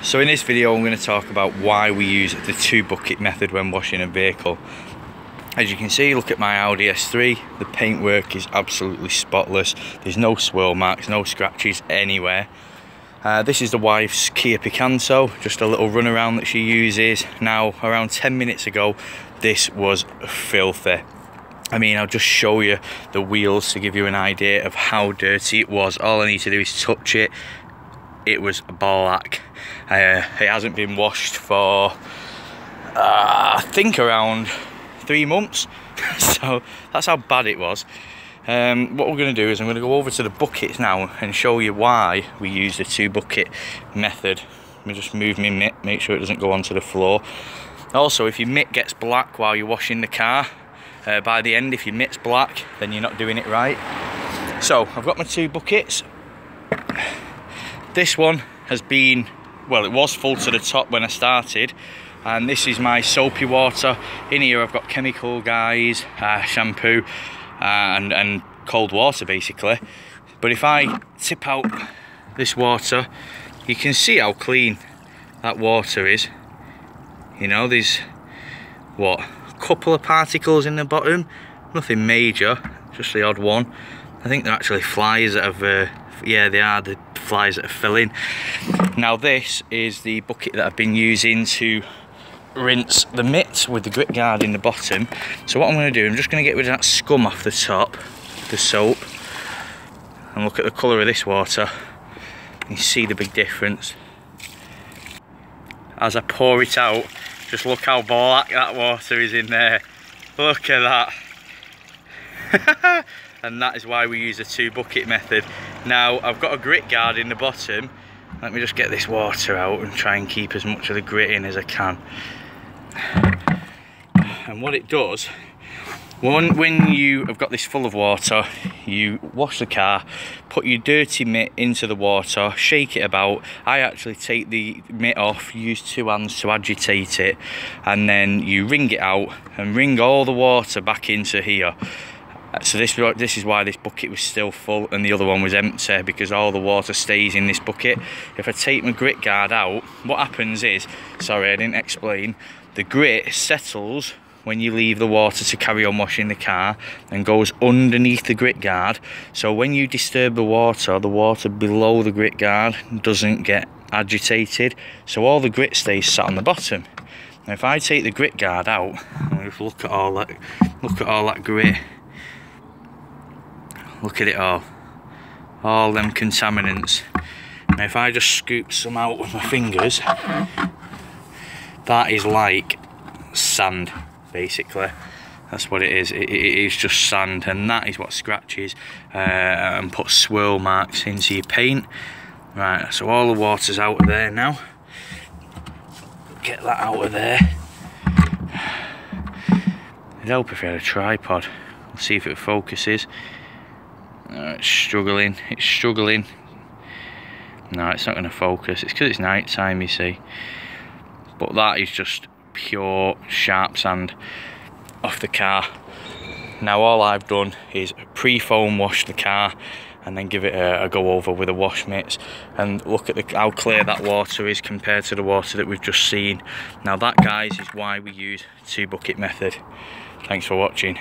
So in this video I'm going to talk about why we use the 2 bucket method when washing a vehicle. As you can see, look at my Audi S3, the paintwork is absolutely spotless. There's no swirl marks, no scratches anywhere. This is the wife's Kia Picanto, just a little run around that she uses. Now, around 10 minutes ago, this was filthy. I mean, I'll just show you the wheels to give you an idea of how dirty it was. All I need to do is touch it. It was black. It hasn't been washed for, I think, around 3 months. So that's how bad it was. What we're going to do is I'm going to go over to the buckets now and show you why we use the 2 bucket method. Let me just move my mitt, make sure it doesn't go onto the floor. Also, if your mitt gets black while you're washing the car, by the end, if your mitt's black, then you're not doing it right. So I've got my 2 buckets. This one has been, well, it was full to the top when I started, and this is my soapy water. In here I've got chemical guys, shampoo, and cold water basically. But if I tip out this water, you can see how clean that water is. You know, there's what, a couple of particles in the bottom, nothing major, just the odd one. I think they're actually flies that have yeah, they are the flies that are filling. Now this is the bucket that I've been using to rinse the mitt with the grit guard in the bottom. So what I'm going to do, I'm just going to get rid of that scum off the top, the soap, and look at the colour of this water. You see the big difference. As I pour it out, just look how black that water is in there. Look at that. And that is why we use the 2 bucket method. Now I've got a grit guard in the bottom. Let me just get this water out and try and keep as much of the grit in as I can. And what it does, when you have got this full of water, you wash the car, put your dirty mitt into the water, shake it about. I actually take the mitt off, use 2 hands to agitate it, and then you wring it out and wring all the water back into here. So this is why this bucket was still full and the other one was empty, because all the water stays in this bucket. If I take my grit guard out, what happens is, sorry I didn't explain, the grit settles when you leave the water to carry on washing the car and goes underneath the grit guard. So when you disturb the water below the grit guard doesn't get agitated, so all the grit stays sat on the bottom. Now if I take the grit guard out, and just look at all that grit. Look at it all them contaminants. Now if I just scoop some out with my fingers, that is like sand, basically. That's what it is. It is just sand, and that is what scratches and puts swirl marks into your paint. Right, so all the water's out of there now. Get that out of there. It'd help if you had a tripod. Let's see if it focuses. It's struggling, No, it's not going to focus. It's because it's night time, you see. But that is just pure sharp sand off the car. Now all I've done is pre-foam wash the car and then give it a go over with a wash mitts, and look at how clear that water is compared to the water that we've just seen. Now that, guys, is why we use 2 bucket method. Thanks for watching.